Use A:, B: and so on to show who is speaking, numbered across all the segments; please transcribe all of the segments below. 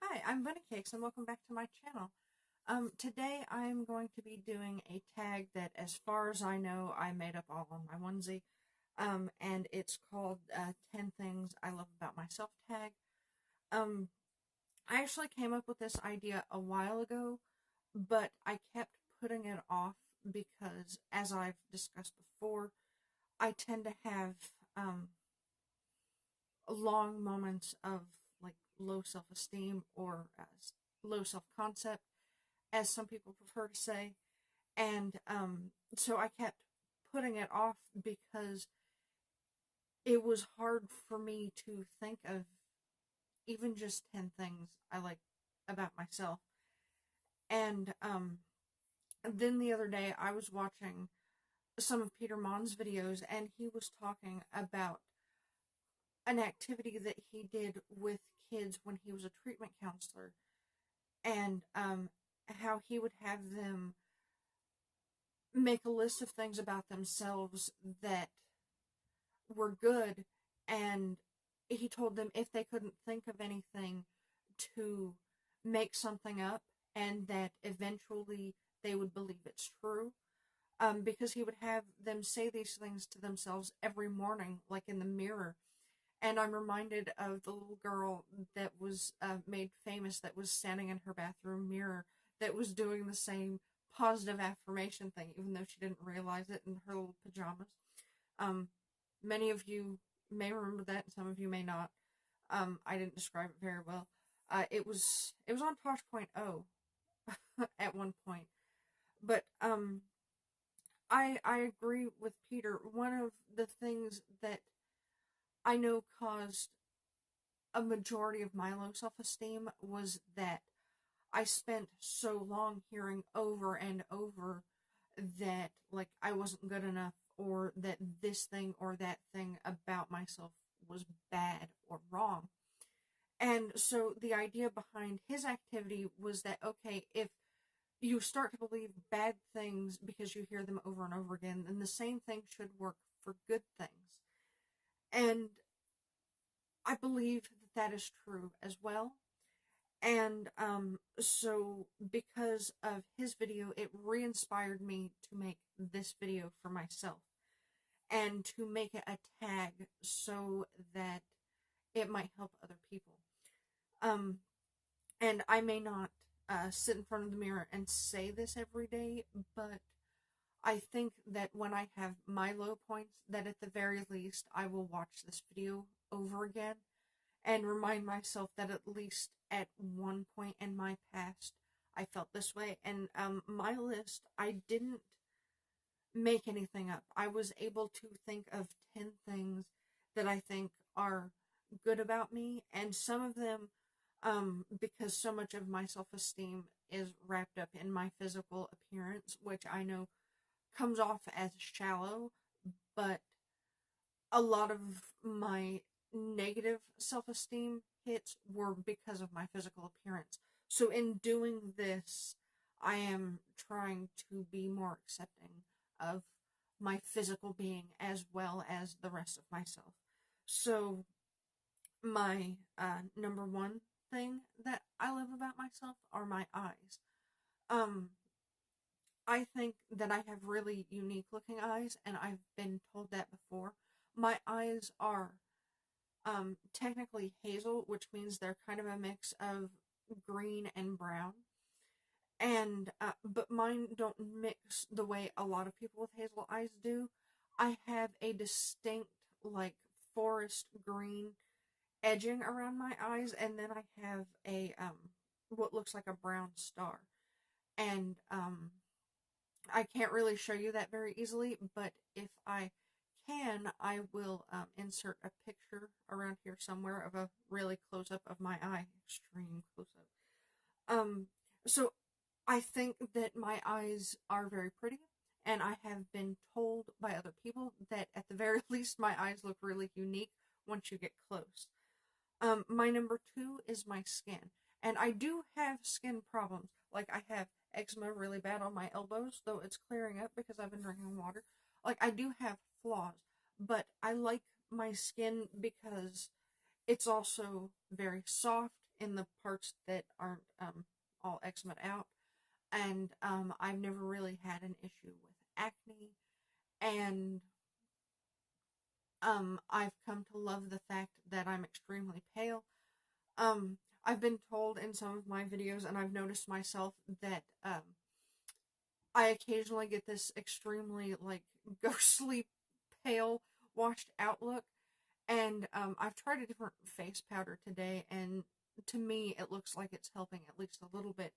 A: Hi, I'm Bunny Cakes and welcome back to my channel. Today I'm going to be doing a tag that, as far as I know, I made up all on my onesie. And it's called 10 Things I Love About Myself tag. Um, I actually came up with this idea a while ago, but I kept putting it off because, as I've discussed before, I tend to have long moments of like low self-esteem or low self-concept, as some people prefer to say. And so I kept putting it off because it was hard for me to think of even just 10 things I like about myself. And then the other day I was watching some of Peter Monn's videos, and he was talking about an activity that he did with kids when he was a treatment counselor, and how he would have them make a list of things about themselves that were good, and he told them if they couldn't think of anything to make something up, and that eventually they would believe it's true. Because he would have them say these things to themselves every morning, like in the mirror. And I'm reminded of the little girl that was made famous, that was standing in her bathroom mirror, that was doing the same positive affirmation thing, even though she didn't realize it, in her little pajamas. Um, Many of you may remember that, and some of you may not. I didn't describe it very well. It was on Tosh.0 at one point, but I agree with Peter. One of the things that I know caused a majority of my low self-esteem was that I spent so long hearing over and over that, like, I wasn't good enough, or that this thing or that thing about myself was bad or wrong. And so the idea behind his activity was that, okay, if you start to believe bad things because you hear them over and over again, then the same thing should work for good things. And I believe that that is true as well. And so because of his video, it re-inspired me to make this video for myself, and to make it a tag so that it might help other people. Um, and I may not sit in front of the mirror and say this every day, but I think that when I have my low points, that at the very least I will watch this video over again and remind myself that at least at one point in my past I felt this way. And my list, I didn't make anything up. I was able to think of 10 things that I think are good about me, and some of them, because so much of my self-esteem is wrapped up in my physical appearance, which I know comes off as shallow, but a lot of my negative self-esteem hits were because of my physical appearance. So in doing this, I am trying to be more accepting of my physical being as well as the rest of myself. So my number one thing that I love about myself are my eyes. Um, I think that I have really unique looking eyes, and I've been told that before. My eyes are technically hazel, which means they're kind of a mix of green and brown. And but mine don't mix the way a lot of people with hazel eyes do. I have a distinct, like, forest green edging around my eyes, and then I have a what looks like a brown star. And I can't really show you that very easily, but if I can, I will insert a picture around here somewhere of a really close up of my eye, extreme close up. Um, so I think that my eyes are very pretty, and I have been told by other people that at the very least my eyes look really unique once you get close. My number two is my skin, and I do have skin problems. Like, I have eczema really bad on my elbows, though it's clearing up because I've been drinking water. Like, I do have flaws, but I like my skin because it's also very soft. in the parts that aren't all eczema out. And I've never really had an issue with acne. And I've come to love the fact that I'm extremely pale. I've been told in some of my videos, and I've noticed myself, that I occasionally get this extremely, like, ghostly pale, washed out look. And I've tried a different face powder today, and to me, it looks like it's helping at least a little bit.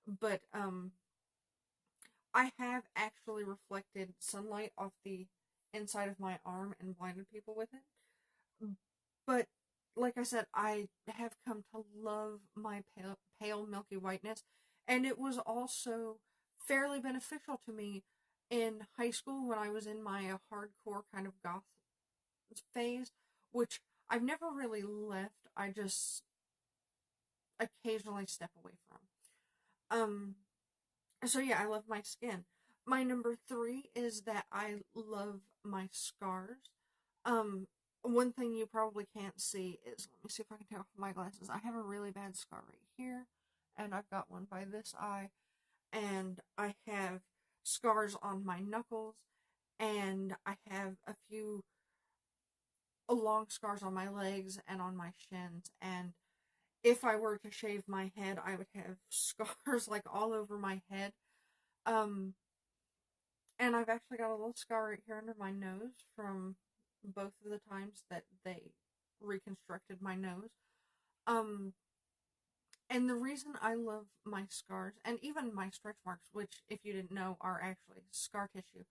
A: But I have actually reflected sunlight off the inside of my arm and blinded people with it. But like I said, I have come to love my pale milky whiteness, and it was also fairly beneficial to me in high school when I was in my hardcore kind of goth phase, which I've never really left. I just occasionally step away from. So yeah, I love my skin. My number 3 is that I love my scars. One thing you probably can't see is, let me see if I can take off my glasses. I have a really bad scar right here, and I've got one by this eye, and I have scars on my knuckles, and I have a few long scars on my legs and on my shins. And if I were to shave my head, I would have scars like all over my head. And I've actually got a little scar right here under my nose from both of the times that they reconstructed my nose. And the reason I love my scars, and even my stretch marks, which, if you didn't know, are actually scar tissue,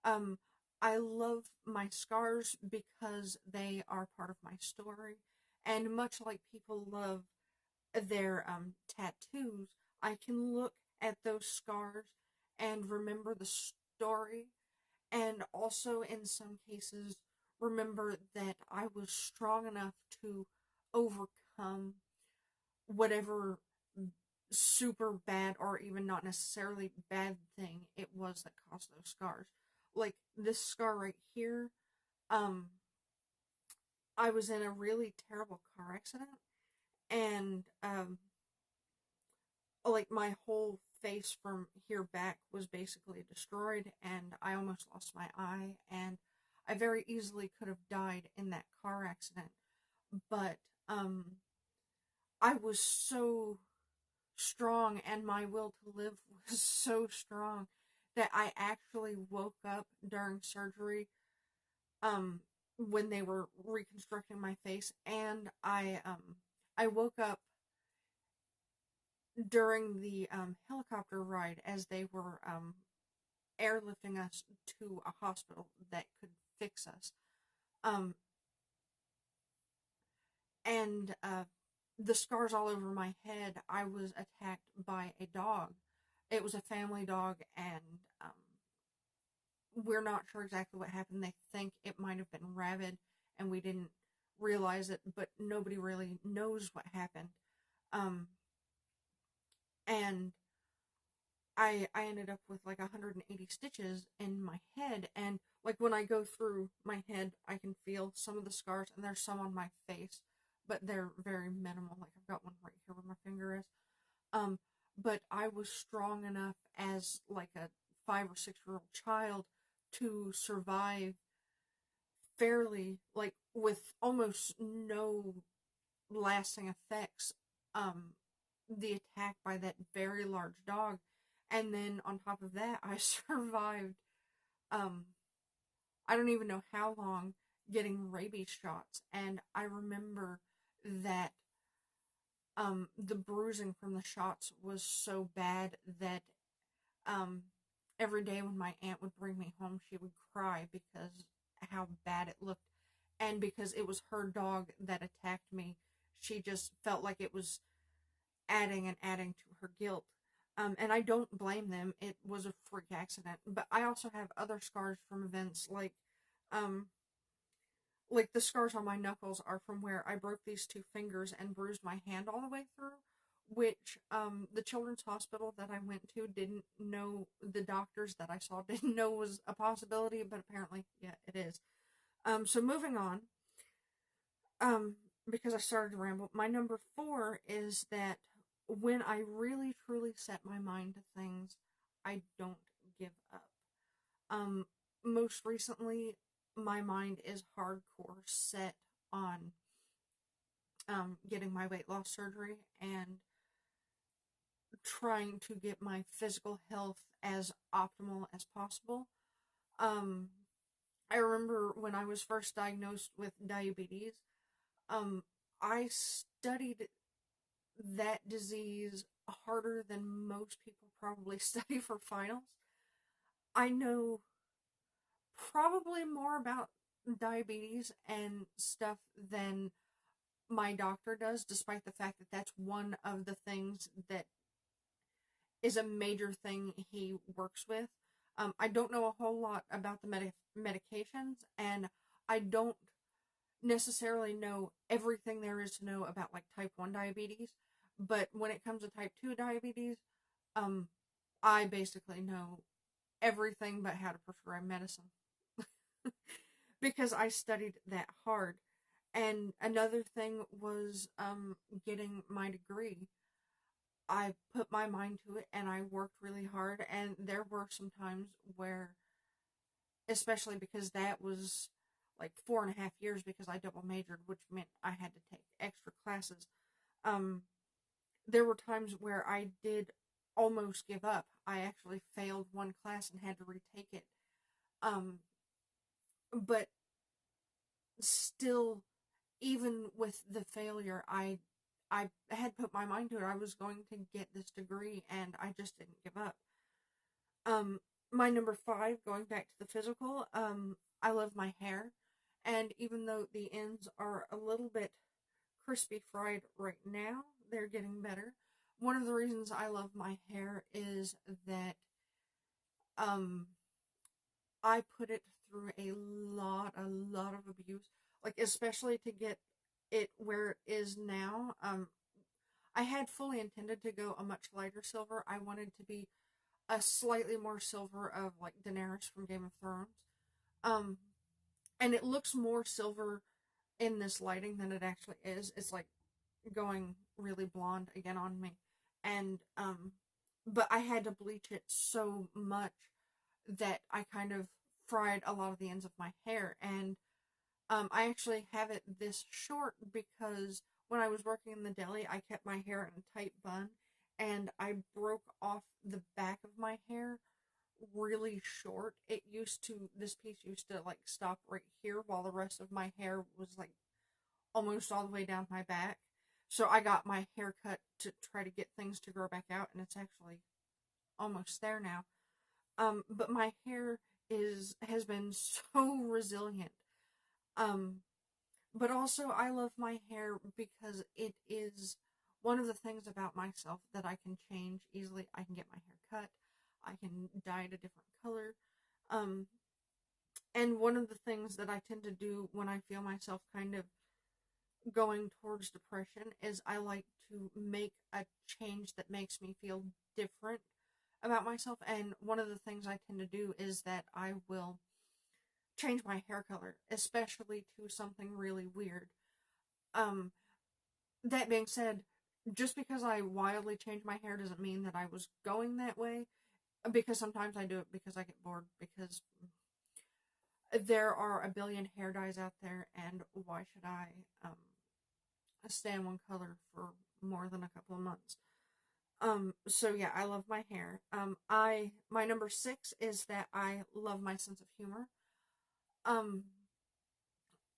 A: I love my scars because they are part of my story. And much like people love their tattoos, I can look at those scars and remember the story, and also in some cases remember that I was strong enough to overcome whatever super bad, or even not necessarily bad, thing it was that caused those scars. Like this scar right here, I was in a really terrible car accident, and like my whole face from here back was basically destroyed, and I almost lost my eye, and I very easily could have died in that car accident. But I was so strong, and my will to live was so strong, that I actually woke up during surgery when they were reconstructing my face, and I woke up during the helicopter ride as they were airlifting us to a hospital that could fix us. Um, and the scars all over my head, I was attacked by a dog. It was a family dog, and we're not sure exactly what happened. They think it might have been rabid, and we didn't realize it, but nobody really knows what happened. And I ended up with like 180 stitches in my head, and like when I go through my head, I can feel some of the scars, and there's some on my face, but they're very minimal. Like I've got one right here where my finger is. But I was strong enough as like a 5 or 6 year old child to survive fairly, like with almost no lasting effects, the attack by that very large dog. And then on top of that, I survived, um, I don't even know how long, getting rabies shots. And I remember that the bruising from the shots was so bad that every day when my aunt would bring me home, she would cry because how bad it looked. And because it was her dog that attacked me, she just felt like it was adding and adding to her guilt. And I don't blame them. It was a freak accident. But I also have other scars from events, um, like the scars on my knuckles are from where I broke these 2 fingers and bruised my hand all the way through, which the children's hospital that I went to didn't know, the doctors that I saw didn't know was a possibility, but apparently, yeah, it is. So moving on. because I started to ramble, my number 4 is that when I really truly set my mind to things, I don't give up. Um, Most recently, my mind is hardcore set on getting my weight loss surgery and trying to get my physical health as optimal as possible. Um, I remember when I was first diagnosed with diabetes, um, I studied that disease harder than most people probably study for finals. I know probably more about diabetes and stuff than my doctor does, despite the fact that that's one of the things that is a major thing he works with. I don't know a whole lot about the medications, and I don't necessarily know everything there is to know about like type 1 diabetes, but when it comes to type 2 diabetes, um, I basically know everything but how to prescribe medicine because I studied that hard. And another thing was getting my degree. I put my mind to it and I worked really hard. And there were some times where, especially because that was like 4.5 years because I double majored, which meant I had to take extra classes. Um, there were times where I did almost give up. I actually failed one class and had to retake it. Um, but still, even with the failure, I had put my mind to it. I was going to get this degree, and I just didn't give up. Um, my number 5, going back to the physical, I love my hair, and even though the ends are a little bit crispy fried right now, they're getting better. One of the reasons I love my hair is that um I put it through a lot of abuse, like especially to get it where it is now. I had fully intended to go a much lighter silver. I wanted to be a slightly more silver of like Daenerys from Game of Thrones. Um, and it looks more silver in this lighting than it actually is. It's like going really blonde again on me. And but I had to bleach it so much that I kind of fried a lot of the ends of my hair. And I actually have it this short because when I was working in the deli, I kept my hair in a tight bun and I broke off the back of my hair really short. This piece used to like stop right here while the rest of my hair was like almost all the way down my back. So I got my hair cut to try to get things to grow back out, and it's actually almost there now. But my hair has been so resilient. Um, but also I love my hair because it is one of the things about myself that I can change easily. I can get my hair cut. I can dye it a different color. Um, and one of the things that I tend to do when I feel myself kind of going towards depression is I like to make a change that makes me feel different about myself. And one of the things I tend to do is that I will change my hair color, especially to something really weird. Um, that being said, just because I wildly change my hair doesn't mean that I was going that way. Because sometimes I do it because I get bored, because there are a billion hair dyes out there, and why should I stay in one color for more than a couple of months? So yeah, I love my hair. My number 6 is that I love my sense of humor. Um,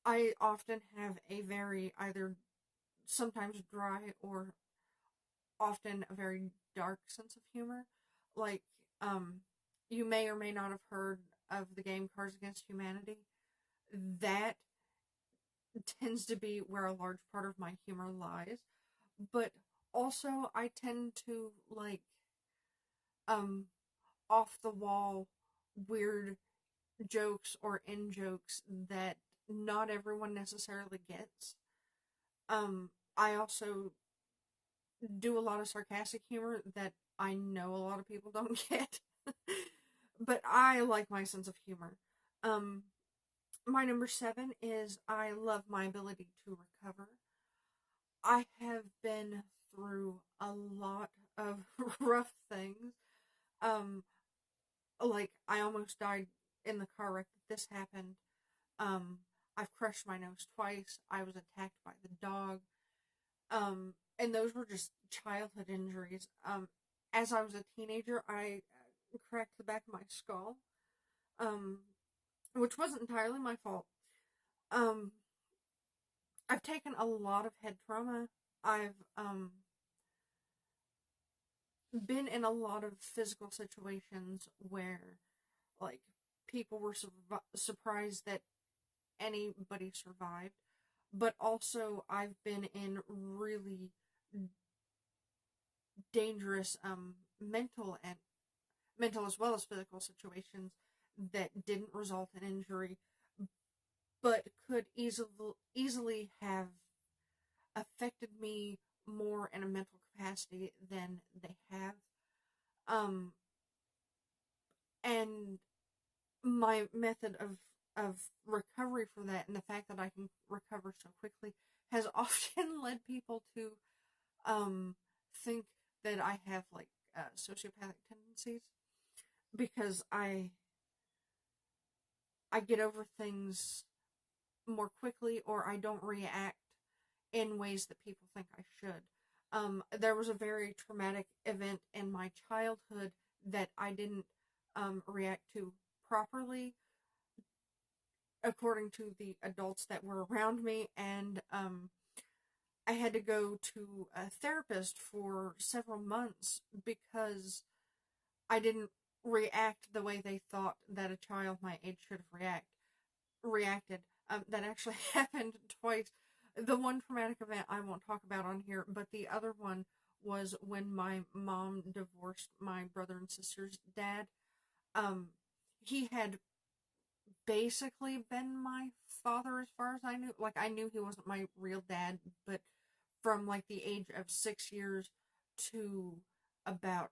A: I often have a very either sometimes dry or often a very dark sense of humor. Like, um, you may or may not have heard of the game Cards Against Humanity. That tends to be where a large part of my humor lies. But also, I tend to like um off the wall weird jokes or in jokes that not everyone necessarily gets. I also do a lot of sarcastic humor that I know a lot of people don't get. But I like my sense of humor. Um, my number 7 is I love my ability to recover. I have been through a lot of rough things. Um, like I almost died in the car wreck that this happened. Um, I've crushed my nose twice. I was attacked by the dog. And those were just childhood injuries. As I was a teenager, I cracked the back of my skull, um, which wasn't entirely my fault. Um, I've taken a lot of head trauma. I've been in a lot of physical situations where, like, people were surprised that anybody survived. But also, I've been in really dangerous mental as well as physical situations that didn't result in injury, but could easily have affected me more in a mental capacity than they have. Um, and my method of recovery for that, and the fact that I can recover so quickly, has often led people to um think that I have like sociopathic tendencies, because I get over things more quickly, or I don't react in ways that people think I should. There was a very traumatic event in my childhood that I didn't react to properly according to the adults that were around me, and I had to go to a therapist for several months because I didn't react the way they thought that a child my age should have reacted. That actually happened twice. The one traumatic event I won't talk about on here, but the other one was when my mom divorced my brother and sister's dad. Um, he had basically been my father as far as I knew. Like, I knew he wasn't my real dad, but from like the age of 6 years to about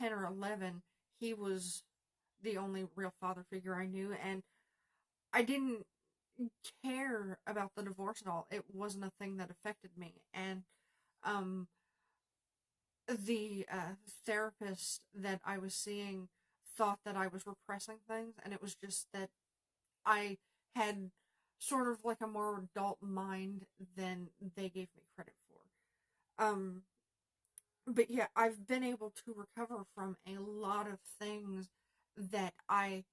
A: 10 or 11, he was the only real father figure I knew, and I didn't care about the divorce at all. It wasn't a thing that affected me. And um, the therapist that I was seeing thought that I was repressing things, and it was just that I had sort of like a more adult mind than they gave me credit for. But yeah, I've been able to recover from a lot of things that I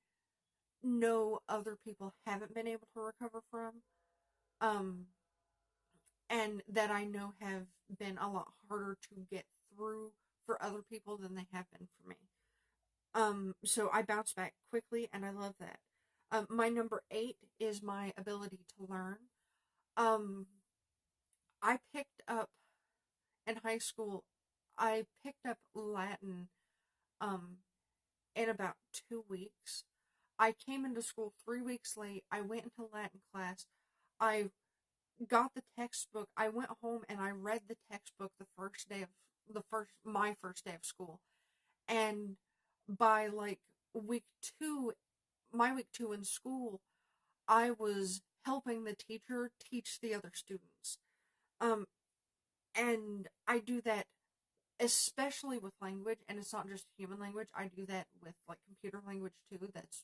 A: know other people haven't been able to recover from. Um, and that I know have been a lot harder to get through for other people than they have been for me. So I bounce back quickly, and I love that. My number 8 is my ability to learn. Um, I picked up in high school. I picked up Latin um, in about 2 weeks. I came into school 3 weeks late. I went into Latin class. I got the textbook. I went home and I read the textbook my first day of school. And by like week 2, my week 2 in school, I was helping the teacher teach the other students. Um and I do that especially with language, and it's not just human language. I do that with like computer language too. That's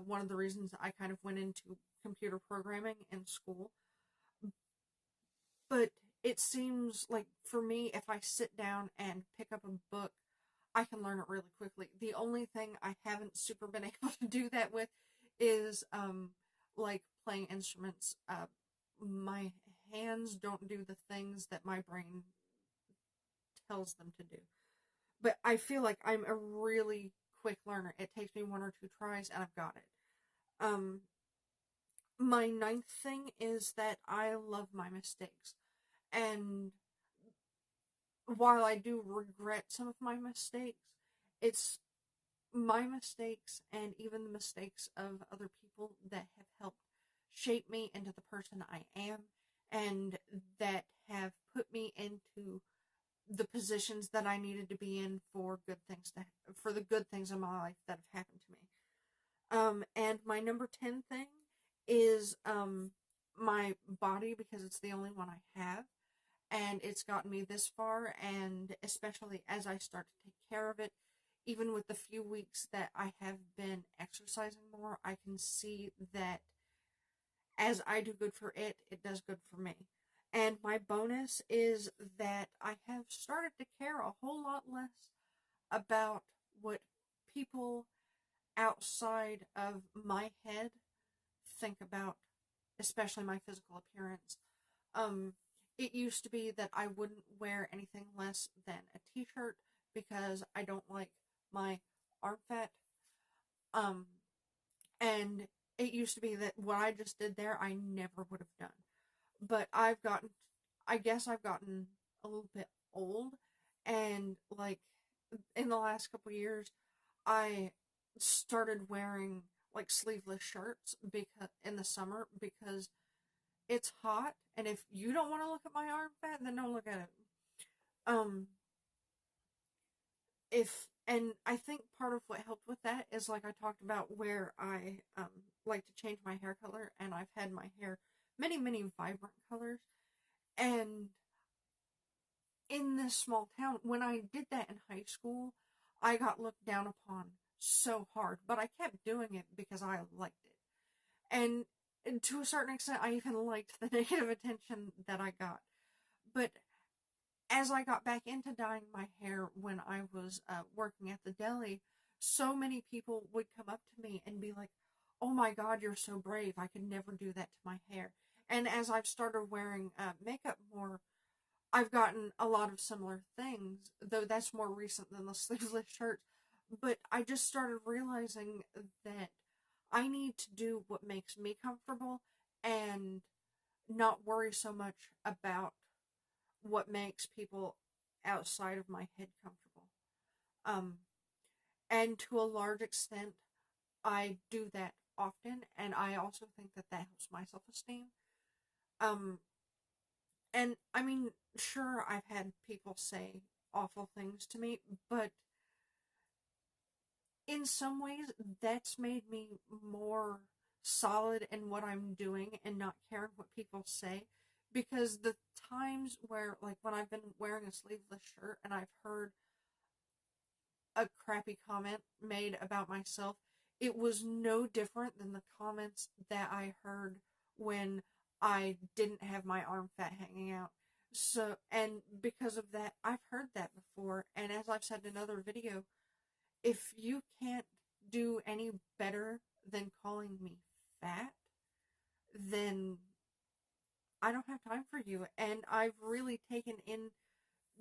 A: one of the reasons I kind of went into computer programming in school. But it seems like for me, if I sit down and pick up a book, I can learn it really quickly. The only thing I haven't super been able to do that with is like playing instruments. My hands don't do the things that my brain tells them to do. But I feel like I'm a really quick learner. It takes me 1 or 2 tries and I've got it. Um, my ninth thing is that I love my mistakes. And while I do regret some of my mistakes, it's my mistakes and even the mistakes of other people that have helped shape me into the person I am, and that have put me into the positions that I needed to be in for for the good things in my life that have happened to me. And my number 10 thing is my body because it's the only one I have, and it's gotten me this far. And especially as I start to take care of it, even with the few weeks that I have been exercising more, I can see that as I do good for it, it does good for me. And my bonus is that I have started to care a whole lot less about what people outside of my head think about, especially my physical appearance. Um, it used to be that I wouldn't wear anything less than a t-shirt because I don't like my arm fat. Um, and it used to be that what I just did there, I never would have done. But I guess I've gotten a little bit old, and like in the last couple years, I started wearing like sleeveless shirts because in the summer because it's hot, and if you don't want to look at my arm fat, then don't look at it. Um, if and I think part of what helped with that is like I talked about where I like to change my hair color, and I've had my hair many vibrant colors, and in this small town, when I did that in high school, I got looked down upon so hard, but I kept doing it because I liked it. And to a certain extent, I even liked the negative attention that I got. But as I got back into dyeing my hair when I was working at the deli, so many people would come up to me and be like, "Oh my God, you're so brave. I could never do that to my hair." And as I've started wearing makeup more, I've gotten a lot of similar things, though that's more recent than the sleeveless shirts. But I just started realizing that I need to do what makes me comfortable and not worry so much about what makes people outside of my head comfortable. Um, and to a large extent, I do that often, and I also think that that helps my self-esteem. Um, and I mean, sure, I've had people say awful things to me, but in some ways, that's made me more solid in what I'm doing and not caring what people say. Because the times where, like, when I've been wearing a sleeveless shirt and I've heard a crappy comment made about myself, it was no different than the comments that I heard when I didn't have my arm fat hanging out. So, and because of that, I've heard that before. And as I've said in another video, if you can't do any better than calling me fat, then I don't have time for you. And I've really taken in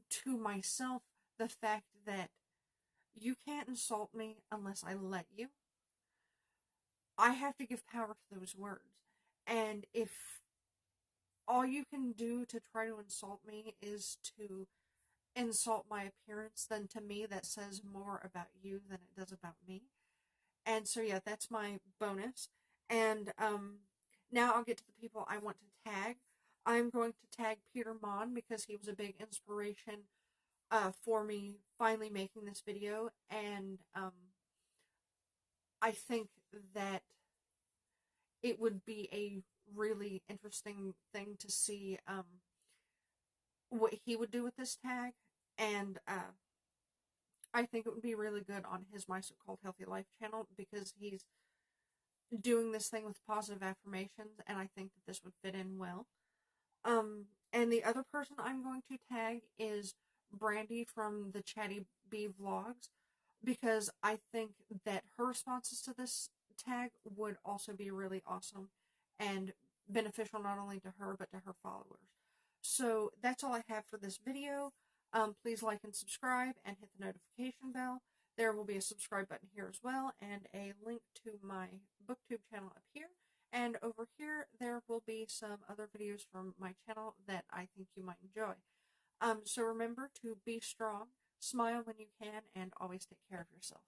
A: to myself the fact that you can't insult me unless I let you. I have to give power to those words. And if all you can do to try to insult me is to insult my appearance, then to me that says more about you than it does about me. And so yeah, that's my bonus. And now I'll get to the people I want to tag. I'm going to tag Peter Monn because he was a big inspiration for me finally making this video. And I think that it would be a really interesting thing to see what he would do with this tag. And I think it would be really good on his My So-Called Healthy Life channel because he's doing this thing with positive affirmations, and I think that this would fit in well. And the other person I'm going to tag is Brandy from the Chatty Bee vlogs, because I think that her responses to this tag would also be really awesome and beneficial not only to her but to her followers. So that's all I have for this video. Please like and subscribe and hit the notification bell. There will be a subscribe button here as well and a link to my booktube channel up here. And over here, there will be some other videos from my channel that I think you might enjoy. So remember to be strong, smile when you can, and always take care of yourself.